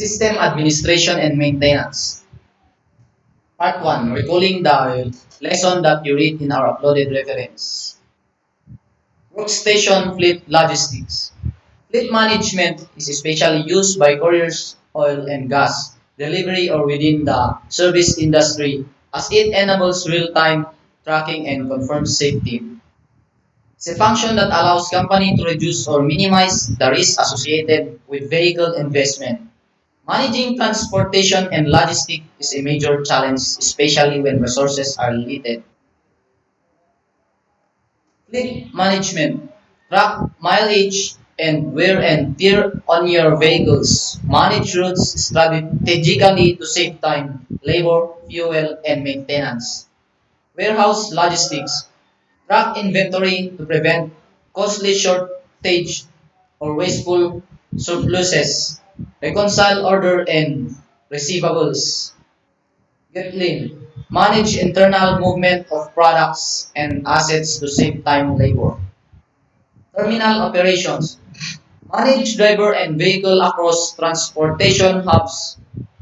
System administration and maintenance. Part 1. Recalling the lesson that you read in our uploaded reference. Workstation fleet logistics. Fleet management is especially used by couriers, oil and gas, delivery or within the service industry as it enables real-time tracking and confirms safety. It's a function that allows company to reduce or minimize the risk associated with vehicle investment. Managing transportation and logistics is a major challenge, especially when resources are limited. Fleet management. Track mileage and wear and tear on your vehicles. Manage routes strategically to save time, labor, fuel, and maintenance. Warehouse logistics. Track inventory to prevent costly shortage or wasteful surpluses. Reconcile order and receivables. Get lean. Manage internal movement of products and assets to save time and labor. Terminal operations. Manage driver and vehicle across transportation hubs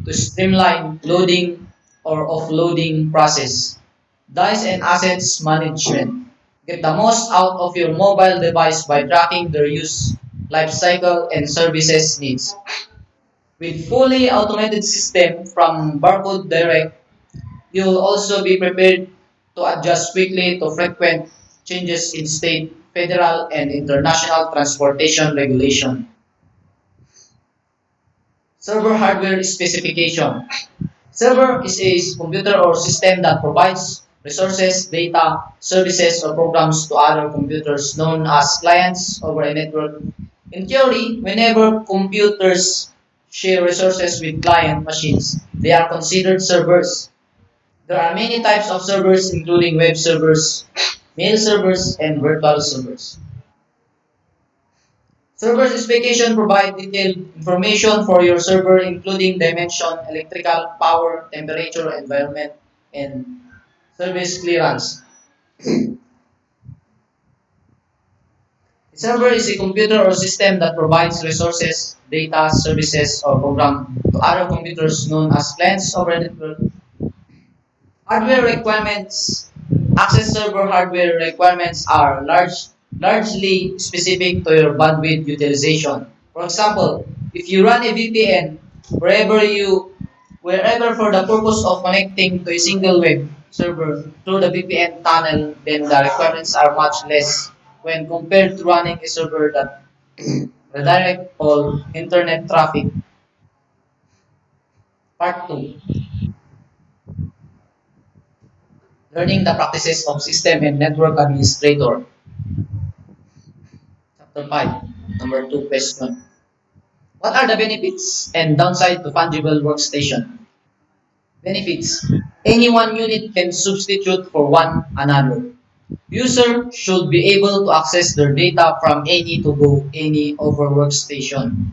to streamline loading or offloading process. Dice and assets management. Get the most out of your mobile device by tracking their use, life cycle, and services needs. With fully automated system from Barcode Direct, you will also be prepared to adjust quickly to frequent changes in state, federal, and international transportation regulation. Server hardware specification. Server is a computer or system that provides resources, data, services, or programs to other computers known as clients over a network. In theory, whenever computers share resources with client machines, they are considered servers. There are many types of servers including web servers, mail servers, and virtual servers. Server specification provide detailed information for your server including dimension, electrical, power, temperature, environment, and service clearance. A server is a computer or system that provides resources, data, services, or program to other computers known as clients over a network. Hardware requirements. Access server hardware requirements are largely specific to your bandwidth utilization. For example, if you run a VPN wherever for the purpose of connecting to a single web server through the VPN tunnel, then the requirements are much less when compared to running a server that redirect all internet traffic. Part 2. Learning the practices of system and network administrator. Chapter 5. Number 2 question. What are the benefits and downside to fungible workstation? Benefits. Any one unit can substitute for one another. User should be able to access their data from any to go any over workstation.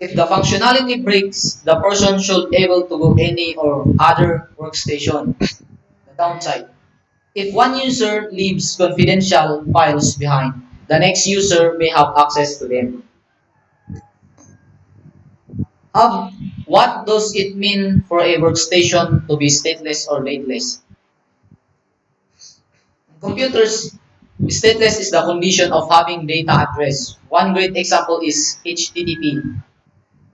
If the functionality breaks, the person should able to go any or other workstation. The downside. If one user leaves confidential files behind, the next user may have access to them. How, what does it mean for a workstation to be stateless or dateless? Computers, stateless is the condition of having data at rest. One great example is HTTP,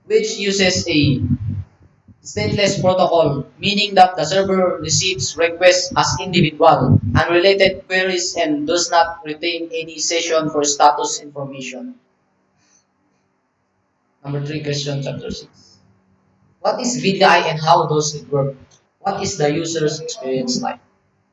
which uses a stateless protocol, meaning that the server receives requests as individual, unrelated queries, and does not retain any session for status information. Number 3 question, chapter 6. What is VDI and how does it work? What is the user's experience like?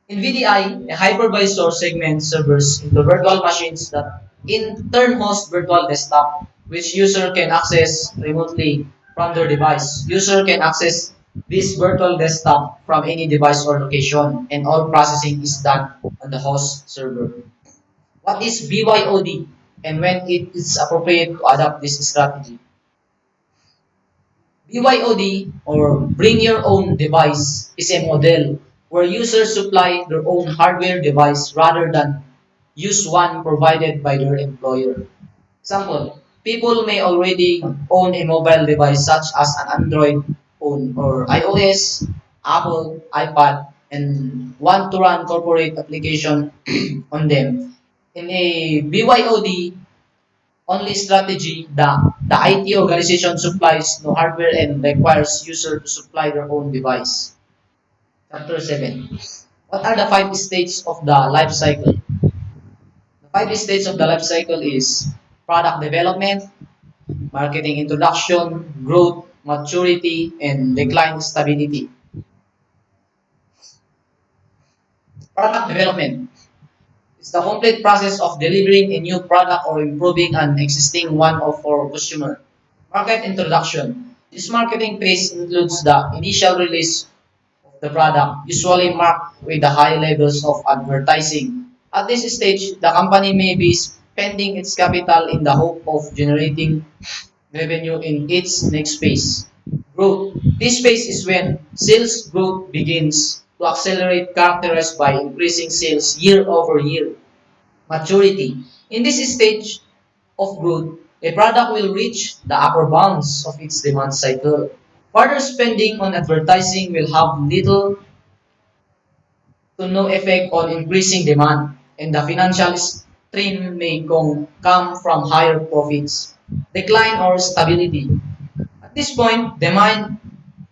In VDI, a hypervisor segments servers into virtual machines that in turn host virtual desktop, which user can access remotely from their device. User can access this virtual desktop from any device or location, and all processing is done on the host server. What is BYOD and when it is appropriate to adopt this strategy? BYOD or Bring Your Own Device is a model where users supply their own hardware device rather than use one provided by their employer. Example, People may already own a mobile device such as an Android phone or iOS, Apple, iPad, and want to run corporate application on them. In a BYOD only strategy, the IT organization supplies no hardware and requires user to supply their own device. Chapter 7. What are the five stages of the life cycle? The five stages of the life cycle is product development, marketing introduction, growth, maturity, and decline stability. Product development is the complete process of delivering a new product or improving an existing one of our customer. Market introduction. This marketing phase includes the initial release of the product, usually marked with the high levels of advertising. At this stage, the company may be spending its capital in the hope of generating revenue in its next phase. Growth. This phase is when sales growth begins to accelerate, characterized by increasing sales year over year. Maturity. In this stage of growth, a product will reach the upper bounds of its demand cycle. Further spending on advertising will have little to no effect on increasing demand, and the financial stream may come from higher profits, decline, or stability. At this point, demand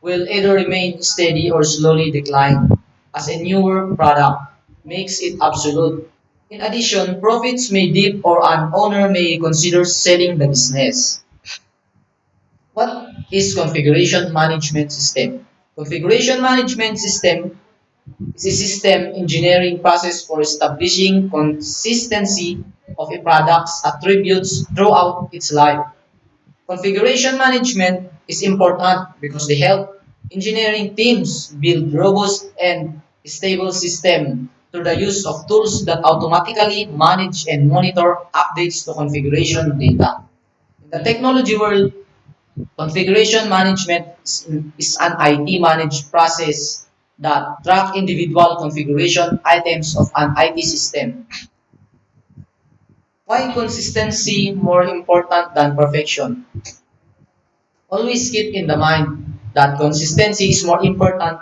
will either remain steady or slowly decline as a newer product makes it obsolete. In addition, profits may dip or an owner may consider selling the business. What is configuration management system? Configuration management system is a system engineering process for establishing consistency of a product's attributes throughout its life. Configuration management is important because they help engineering teams build robust and stable systems through the use of tools that automatically manage and monitor updates to configuration data. In the technology world, configuration management is an IT managed process that track individual configuration items of an IT system. Why consistency more important than perfection? Always keep in the mind that consistency is more important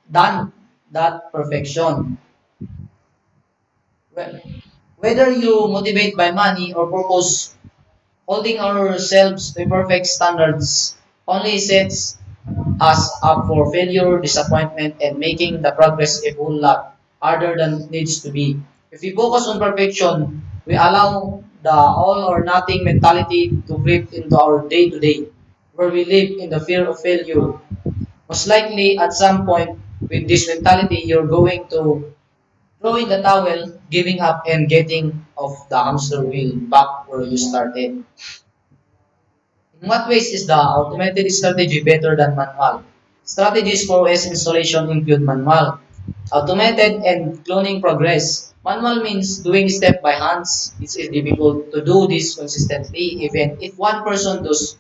than that perfection. Well, whether you motivate by money or purpose, holding ourselves to perfect standards only sets us up for failure, disappointment, and making the progress a whole lot harder than it needs to be. If we focus on perfection, we allow the all or nothing mentality to creep into our day to day, where we live in the fear of failure. Most likely, at some point, with this mentality, you're going to throw in the towel, giving up, and getting off the hamster wheel back where you started. In what ways is the automated strategy better than manual? Strategies for OS installation include manual, automated, and cloning progress. Manual means doing step by hands. It's difficult to do this consistently even if one person does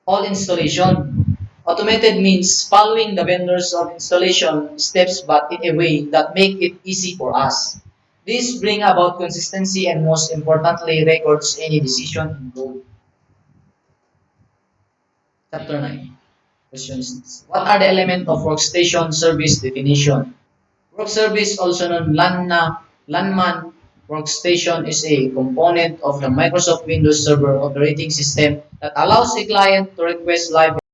all installation. Automated means following the vendors of installation steps but in a way that make it easy for us. This bring about consistency and most importantly records any decision involved. Chapter 9. Question 6. What are the elements of workstation service definition? Work service, also known LANman workstation, is a component of the Microsoft Windows Server operating system that allows a client to request live